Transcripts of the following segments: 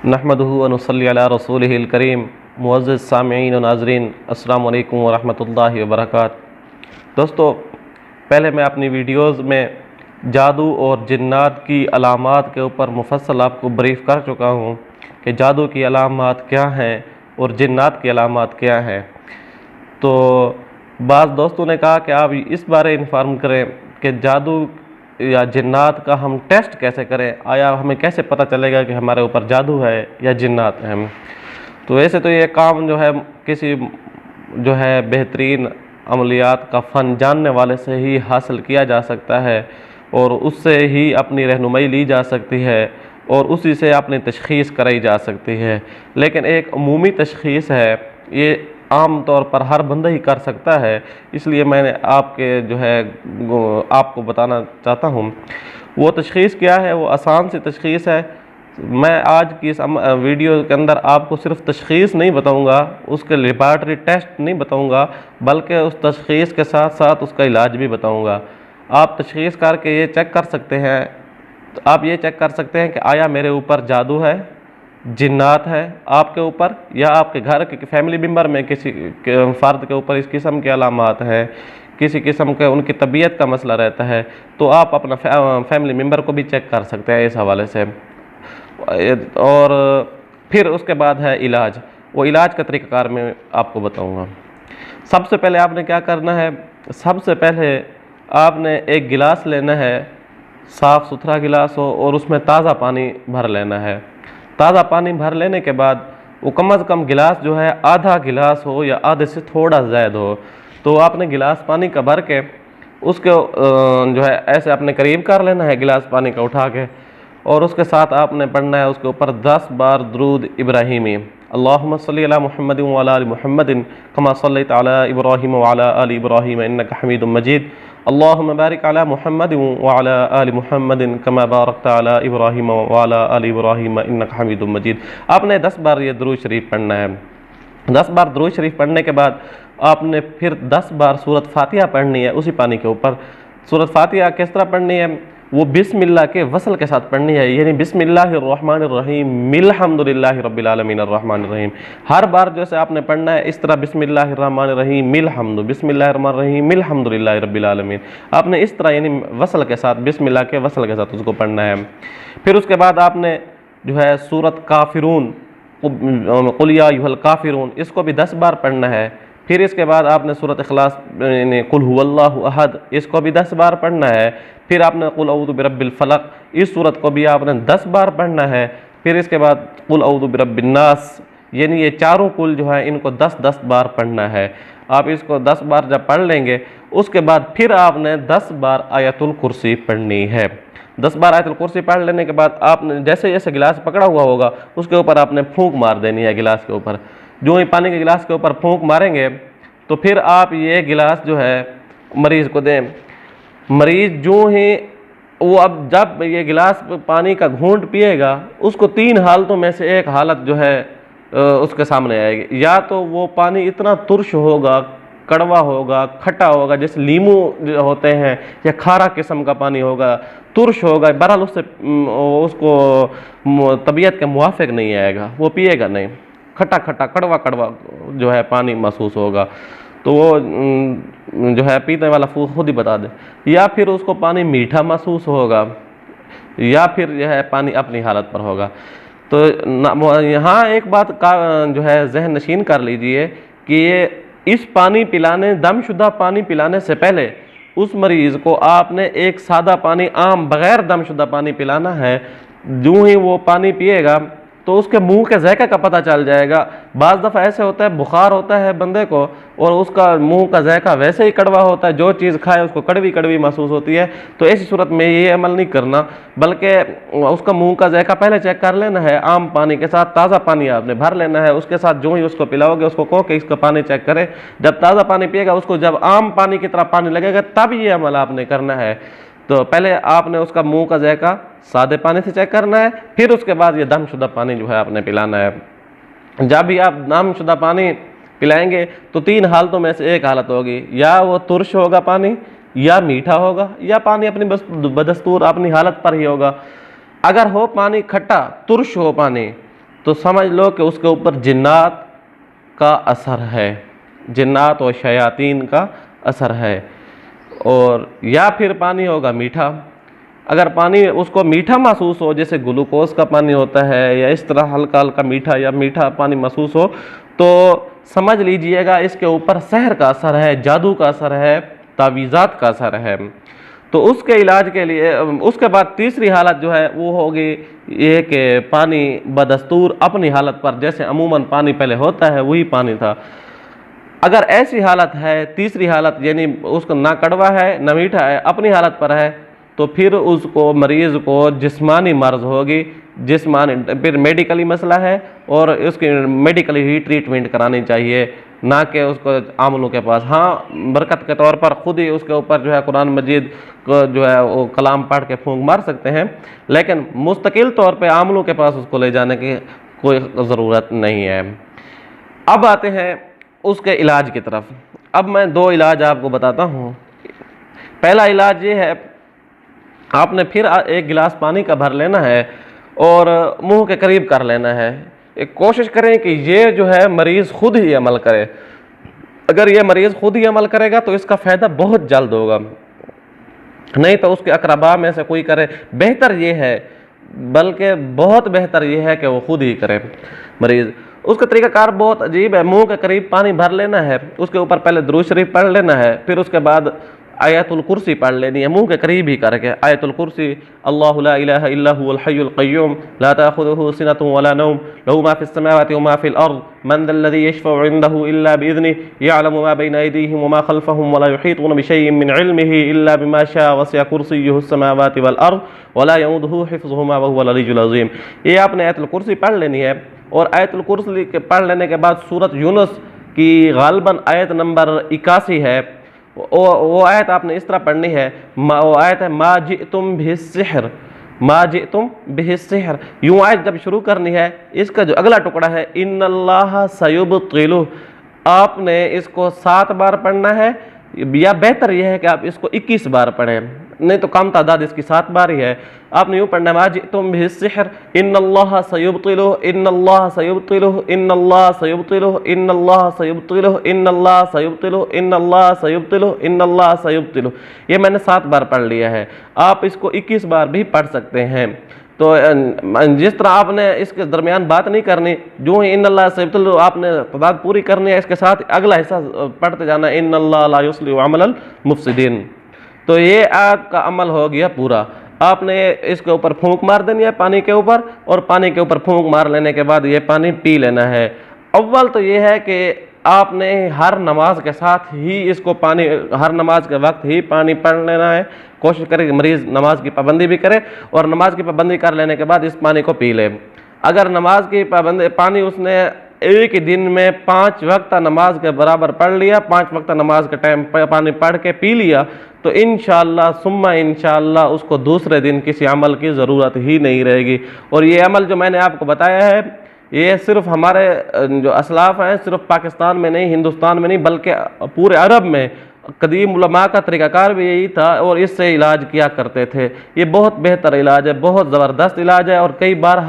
नहमदुहु व नसल्ली अला रसूलिहिल करीम। मुअज़्ज़िज़ सामिईन व नाज़रीन, अस्सलामु अलैकुम व रहमतुल्लाहि व बरकातुहू। दोस्तों, पहले मैं अपनी वीडियोज़ में जादू और जिन्नात की अलामात के ऊपर मुफस्सल आपको ब्रीफ़ कर चुका हूँ कि जादू की अलामात क्या हैं और जिन्नात की अलामात क्या हैं। तो बाज़ दोस्तों ने कहा कि आप इस बारे इन्फॉर्म करें कि जादू या जिन्नात का हम टेस्ट कैसे करें, आया हमें कैसे पता चलेगा कि हमारे ऊपर जादू है या जिन्नात है। तो वैसे तो ये काम जो है किसी जो है बेहतरीन अमलियात का फ़न जानने वाले से ही हासिल किया जा सकता है और उससे ही अपनी रहनुमाई ली जा सकती है और उसी से अपनी तशख़ीस कराई जा सकती है। लेकिन एक अमूमी तशख़ीस है, ये आम तौर पर हर बंदा ही कर सकता है, इसलिए मैंने आपके जो है आपको बताना चाहता हूँ। वो तशख़ीस क्या है, वो आसान सी तशख़ीस है। मैं आज की इस वीडियो के अंदर आपको सिर्फ तशख़ीस नहीं बताऊंगा, उसके लेबॉरेटरी टेस्ट नहीं बताऊंगा, बल्कि उस तशख़ीस के साथ साथ उसका इलाज भी बताऊंगा। आप तशख़ीस करके ये चेक कर सकते हैं, तो आप ये चेक कर सकते हैं कि आया मेरे ऊपर जादू है, जिन्नात है आपके ऊपर, या आपके घर के फैमिली मेम्बर में किसी फ़र्द के ऊपर इस किस्म के अलामात हैं, किसी किस्म के उनकी तबीयत का मसला रहता है, तो आप अपना फैमिली मेम्बर को भी चेक कर सकते हैं इस हवाले से। और फिर उसके बाद है इलाज। वो इलाज का तरीक़ाकार मैं आपको बताऊंगा। सबसे पहले आपने क्या करना है, सबसे पहले आपने एक गिलास लेना है, साफ़ सुथरा गिलास हो और उसमें ताज़ा पानी भर लेना है। ताज़ा पानी भर लेने के बाद वो कम अज़ कम गिलास जो है आधा गिलास हो या आधे से थोड़ा ज़्यादा हो, तो आपने गिलास पानी का भर के उसको जो है ऐसे अपने करीब कर लेना है गिलास पानी का उठा के, और उसके साथ आपने पढ़ना है उसके ऊपर 10 बार दुरूद इब्राहिमी। अल्लाहुम्मा सल्ली अला मुहम्मदिन व अला आलि मुहम्मदिन कमा सल्लैता अला इब्राहीम व अला आलि इब्राहीम इन्नका हमीदुम मजीद। अल्लाहुम्मा बारिक अला मुहम्मदिन व अला आलि मुहम्मदिन कमा बारकता अला इब्राहीम व अला आलि इब्राहीम इन्नका हमीदुम मजीद। आपने 10 बार ये दुरूद शरीफ पढ़ना है। 10 बार दुरूद शरीफ पढ़ने के बाद आपने फिर 10 बार सूरत फातिहा पढ़नी है उसी पानी के ऊपर। सूरत फातिहा किस तरह पढ़नी है, वो बिस्मिल्लाह के वसल के साथ पढ़नी है, यानी बिस्मिल्लाहिर्रहमानिर्रहीम मिल्हम्दुलिल्लाहि रब्बिल आलमीन अर्रहमानिर्रहीम। हर बार जैसे आपने पढ़ना है इस तरह बिस्मिल्लाहिर्रहमानिर्रहीम मिल्हम्दु बिस्मिल्लाहिर्रहमानिर्रहीम मिल्हम्दुलिल्लाहि रब्बिल आलमीन। आपने इस तरह यानी वसल के साथ, बिस्मिल्लाह के वसल के साथ उसको पढ़ना है। फिर उसके बाद आपने जो है सूरत काफिरून, कुल या अय्युहल काफिरून, इसको भी 10 बार पढ़ना है। फिर इसके बाद आपने सूरत इखलास कुल हुवल्लाहु अहद, इसको भी 10 बार पढ़ना है। फिर आपने कुल औज़ु बिरब्बिल फलक, इस सूरत को भी आपने 10 बार पढ़ना है। फिर इसके बाद कुल औज़ु बिरब्बिन नास, यानी ये चारों कुल जो है इनको 10-10 बार पढ़ना है। आप इसको 10 बार जब पढ़ लेंगे उसके बाद फिर आपने 10 बार आयतुल कुर्सी पढ़नी है। 10 बार आयतुल कुर्सी पढ़ लेने के बाद आपने जैसे जैसे गिलास पकड़ा हुआ होगा उसके ऊपर आपने फूंक मार देनी है गिलास के ऊपर। जो ही पानी के गिलास के ऊपर फूंक मारेंगे तो फिर आप ये गिलास जो है मरीज़ को दें। मरीज़ जो ही वो अब जब ये गिलास पानी का घूंट पिएगा उसको 3 हालतों में से एक हालत जो है उसके सामने आएगी। या तो वो पानी इतना तुर्श होगा, कड़वा होगा, खट्टा होगा, जैसे लीमू जो होते हैं, या खारा किस्म का पानी होगा, तुर्श होगा, बहरहाल उससे उसको तबीयत के मुवाफिक नहीं आएगा, वो पिएगा नहीं। खट्टा खट्टा कड़वा कड़वा जो है पानी महसूस होगा, तो वो जो है पीने वाला खुद ही बता दे। या फिर उसको पानी मीठा महसूस होगा, या फिर यह है पानी अपनी हालत पर होगा। तो यहाँ एक बात का जो है जहन नशीन कर लीजिए कि ये इस पानी पिलाने, दमशुदा पानी पिलाने से पहले उस मरीज़ को आपने एक सादा पानी, आम बग़ैर दमशुदा पानी पिलाना है। जो ही वो पानी पिएगा तो उसके मुंह के ज़ायक़े का पता चल जाएगा। बाज़ दफ़ा ऐसे होता है बुखार होता है बंदे को और उसका मुंह का ज़ायक़ा वैसे ही कड़वा होता है, जो चीज़ खाए उसको कड़वी कड़वी महसूस होती है। तो ऐसी सूरत में ये अमल नहीं करना, बल्कि उसका मुंह का ज़ायक़ा पहले चेक कर लेना है। आम पानी के साथ ताज़ा पानी आपने भर लेना है, उसके साथ जो ही उसको पिलाओगे उसको कहो कि इसका पानी चेक करे। जब ताज़ा पानी पिएगा उसको जब आम पानी की तरह पानी लगेगा तब ये अमल आपने करना है। तो पहले आपने उसका मुंह का ज़ायक़ा सादे पानी से चेक करना है, फिर उसके बाद ये दमशुदा पानी जो है आपने पिलाना है। जब भी आप दमशुदा पानी पिलाएंगे तो 3 हालतों में से एक हालत होगी, या वो तुर्श होगा पानी, या मीठा होगा, या पानी अपनी बदस्तूर अपनी हालत पर ही होगा। अगर हो पानी खट्टा, तुर्श हो पानी, तो समझ लो कि उसके ऊपर जिन्नात का असर है, जिन्नात और शयातीन का असर है। और या फिर पानी होगा मीठा, अगर पानी उसको मीठा महसूस हो, जैसे ग्लूकोज का पानी होता है या इस तरह हल्का हल्का मीठा या मीठा पानी महसूस हो, तो समझ लीजिएगा इसके ऊपर सहर का असर है, जादू का असर है, तावीज़ात का असर है। तो उसके इलाज के लिए उसके बाद तीसरी हालत जो है वो होगी ये कि पानी बदस्तूर अपनी हालत पर, जैसे अमूमन पानी पहले होता है वही पानी था, अगर ऐसी हालत है, तीसरी हालत यानी उसको ना कड़वा है ना मीठा है, अपनी हालत पर है, तो फिर उसको मरीज़ को जिस्मानी मर्ज होगी, जिस्मानी फिर मेडिकली मसला है और उसकी मेडिकली ही ट्रीटमेंट करानी चाहिए, ना कि उसको आमलों के पास। हाँ, बरकत के तौर पर खुद ही उसके ऊपर जो है कुरान मजीद को जो है वो कलाम पढ़ के फूंक मार सकते हैं, लेकिन मुस्तकिल तौर पे आमलों के पास उसको ले जाने की कोई ज़रूरत नहीं है। अब आते हैं उसके इलाज की तरफ। अब मैं दो इलाज आपको बताता हूँ। पहला इलाज ये है, आपने फिर एक गिलास पानी का भर लेना है और मुंह के करीब कर लेना है। एक कोशिश करें कि ये जो है मरीज़ खुद ही अमल करे। अगर ये मरीज़ खुद ही अमल करेगा तो इसका फ़ायदा बहुत जल्द होगा, नहीं तो उसके अकरबा में से कोई करे। बेहतर ये है, बल्कि बहुत बेहतर ये है कि वो खुद ही करे मरीज़। उसका तरीक़ाकार बहुत अजीब है। मुंह के करीब पानी भर लेना है, उसके ऊपर पहले दुरूद शरीफ पढ़ लेना है, फिर उसके बाद आयतुल कुर्सी पढ़ लेनी है, मुंह के करीब ही करके। आयतुल कुर्सी, अल्लाहु ला इलाहा इल्ला हुवल हय्युल क़य्यूम ला ताख़ुज़ुहु सिनतुन वला नौम लहू मा फ़िस समावाति व मा फ़िल अर्ज़ मन ज़ल्लज़ी यशफ़अु इंदहु इल्ला बिइज़्निहि यअलमु मा बैना अयदीहिम व मा ख़ल्फ़हुम व ला युहीतूना बिशयइन मिन इल्मिहि इल्ला बिमा शाअ वसिअ कुर्सिय्युहु समावाति वल अर्ज़ व ला यऊदुहु हिफ़्ज़ुहुमा व हुवल अलिय्युल अज़ीम। ये आपने आयतुल कुर्सी पढ़ लेनी है। और आयतुल कुर्सी के पढ़ लेने के बाद सूरत यूनुस की गालिबन आयत नंबर 81 है, वो आयत आपने इस तरह पढ़नी है। वो आयत है मा जिअतुम बिस्सिहर, मा जिअतुम बिस्सिहर। यूँ आयत जब शुरू करनी है, इसका जो अगला टुकड़ा है इन्नल्लाह सयुब्तिलुहु, आपने इसको 7 बार पढ़ना है, या बेहतर यह है कि आप इसको 21 बार पढ़ें, नहीं तो कम तादाद इसकी 7 बार ही है। आपने यूँ पढ़ना है मा जिअतुम बिस्सिहर इन्नल्लाह सयुब्तिलुहु इन्नल्लाह सयुब्तिलुहु इन्नल्लाह सयुब्तिलुहु इन्नल्लाह सयुब्तिलुहु इन्नल्लाह सयुब्तिलुहु इन्नल्लाह सयुब्तिलुहु इन्नल्लाह सयुब्तिलुहु। ये मैंने 7 बार पढ़ लिया है, आप इसको 21 बार भी पढ़ सकते हैं। तो जिस तरह आपने इसके दरमियान बात नहीं करनी, जो ही इन्नल्लाह सयुब्तिलुहु आपने तादाद पूरी करनी है, इसके साथ अगला हिस्सा पढ़ते जाना इन्नल्लाह ला युस्लिहु अमलल मुफसिदीन। तो ये आपका अमल हो गया पूरा। आपने इसके ऊपर फूंक मार देनी है पानी के ऊपर, और पानी के ऊपर फूंक मार लेने के बाद ये पानी पी लेना है। अव्वल तो ये है कि आपने हर नमाज के साथ ही इसको पानी, हर नमाज के वक्त ही पानी पढ़ लेना है। कोशिश करें कि मरीज़ नमाज की पाबंदी भी करे, और नमाज की पाबंदी कर लेने के बाद इस पानी को पी ले। अगर नमाज की पाबंदी पानी उसने एक ही दिन में 5 वक्त नमाज के बराबर पढ़ लिया, 5 वक्त नमाज के टाइम पानी पढ़ के पी लिया, तो इंशाअल्लाह सुम्मा इंशाअल्लाह उसको दूसरे दिन किसी अमल की ज़रूरत ही नहीं रहेगी। और ये अमल जो मैंने आपको बताया है, ये सिर्फ हमारे जो असलाफ़ हैं, सिर्फ पाकिस्तान में नहीं, हिंदुस्तान में नहीं, बल्कि पूरे अरब में कदीम उलमा का तरीक़ाकार भी यही था, और इससे इलाज किया करते थे। ये बहुत बेहतर इलाज है, बहुत ज़बरदस्त इलाज है, और कई बार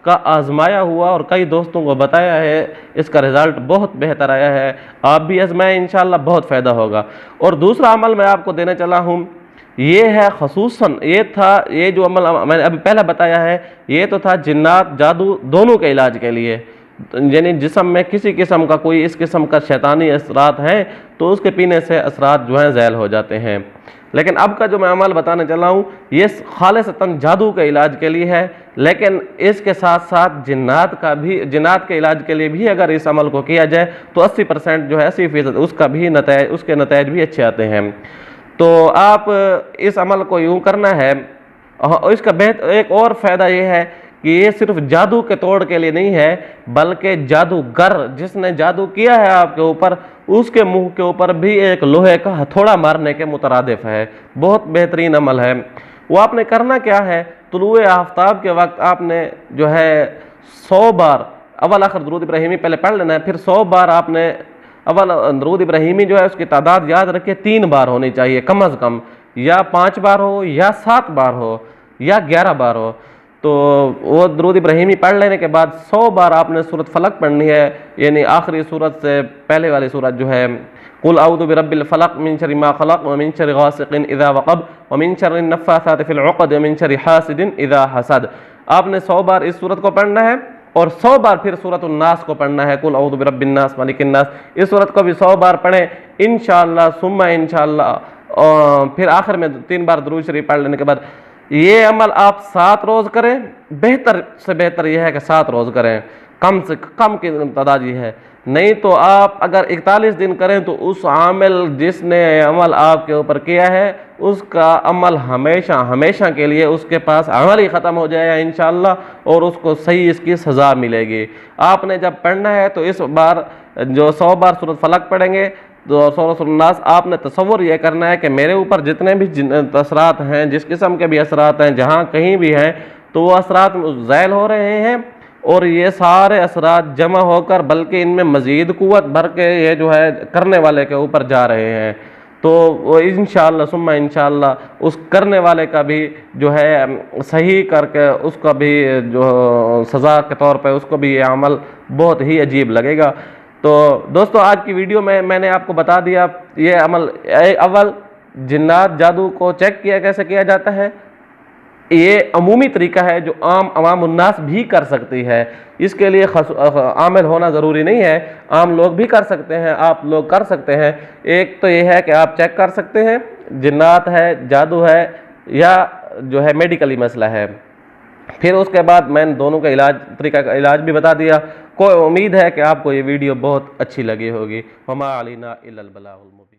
का आजमाया हुआ और कई दोस्तों को बताया है, इसका रिज़ल्ट बहुत बेहतर आया है। आप भी आजमाएं, इंशाअल्लाह बहुत फ़ायदा होगा। और दूसरा अमल मैं आपको देने चला हूँ, ये है खसूसन, ये जो अमल मैंने अभी पहले बताया है, ये तो था जिन्नात जादू दोनों के इलाज के लिए, यानी जिस्म में किसी किस्म का कोई इस किस्म का शैतानी असरात हैं तो उसके पीने से असरात जो हैं ज़ैल हो जाते हैं। लेकिन अब का जो मैं अमल बताने चला हूँ, ये खालिसतन जादू के इलाज के लिए है, लेकिन इसके साथ साथ जिन्नात के इलाज के लिए भी अगर इस अमल को किया जाए तो 80% जो है 80% उसके नतीजे भी अच्छे आते हैं। तो आप इस अमल को यूँ करना है। इसका एक और फ़ायदा ये है कि ये सिर्फ जादू के तोड़ के लिए नहीं है, बल्कि जादूगर जिसने जादू किया है आपके ऊपर, उसके मुंह के ऊपर भी एक लोहे का हथौड़ा मारने के मुतरादिफ है। बहुत बेहतरीन अमल है। वो आपने करना क्या है, तुलुए आफ्ताब के वक्त आपने जो है 100 बार अव्वल आखिर दुरूद इब्राहिमी पहले पढ़ लेना है, फिर 100 बार आपने अव्वल दुरूद इब्राहिमी जो है उसकी तादाद याद रखिए 3 बार होनी चाहिए कम अज़ कम, या 5 बार हो, या 7 बार हो, या 11 बार हो। तो वो दुरूद इब्राहिमी पढ़ लेने के बाद 100 बार आपने सूरत फलक पढ़नी है, यानी आखिरी सूरत से पहले वाली सूरत जो है, कुल औज़ु बिरब्बिल फलक मिन शर्रि मा खलक व मिन शर्रि गासिकिन इज़ा वक़ब व मिन शर्रि नफ़्फ़ासाति फ़िल उक़द व मिन शर्रि हासिदिन इज़ा हसद। आपने 100 बार इस सूरत को पढ़ना है और 100 बार फिर सूरतुन नास को पढ़ना है, कुल औज़ु बिरब्बिन नास मालिकिन नास। इस सूरत को भी 100 बार पढ़ें इंशाअल्लाह सुम्मा इंशाअल्लाह। और फिर आखिर में 3 बार दुरूद शरीफ पढ़ लेने के बाद ये अमल आप 7 रोज़ करें। बेहतर से बेहतर यह है कि 7 रोज़ करें, कम से कम की तादाद ये है। नहीं तो आप अगर 41 दिन करें तो उस आमिल जिसने अमल आपके ऊपर किया है उसका अमल हमेशा हमेशा के लिए उसके पास अमल ही ख़त्म हो जाएगा इंशाअल्लाह, और उसको सही इसकी सज़ा मिलेगी। आपने जब पढ़ना है तो इस बार जो 100 बार सूरत फलक पढ़ेंगे तो सूरत नास, आपने तसव्वुर यह करना है कि मेरे ऊपर जितने भी असरात हैं, जिस किस्म के भी असरात हैं, जहाँ कहीं भी हैं, तो वो असरात ज़ैल हो रहे हैं और ये सारे असरात जमा होकर बल्कि इनमें मज़ीद क़ुव्वत भर के ये जो है करने वाले के ऊपर जा रहे हैं। तो वो इंशाअल्लाह सुम्मा इंशाअल्लाह उस करने वाले का भी जो है सही करके उसका भी जो सज़ा के तौर पे उसको भी ये अमल बहुत ही अजीब लगेगा। तो दोस्तों आज की वीडियो में मैंने आपको बता दिया ये अमल। अव्वल जिन्नात जादू को चेक किया कैसे किया जाता है, ये अमूमी तरीका है जो आम अवाम उन्नास भी कर सकती है। इसके लिए आमिल होना ज़रूरी नहीं है, आम लोग भी कर सकते हैं, आप लोग कर सकते हैं। एक तो ये है कि आप चेक कर सकते हैं जिन्नात है, जादू है या जो है मेडिकली मसला है। फिर उसके बाद मैंने दोनों का इलाज तरीका का इलाज भी बता दिया। कोई उम्मीद है कि आपको ये वीडियो बहुत अच्छी लगी होगी। वमा अलैना इल्लल बलागुल मुबीन।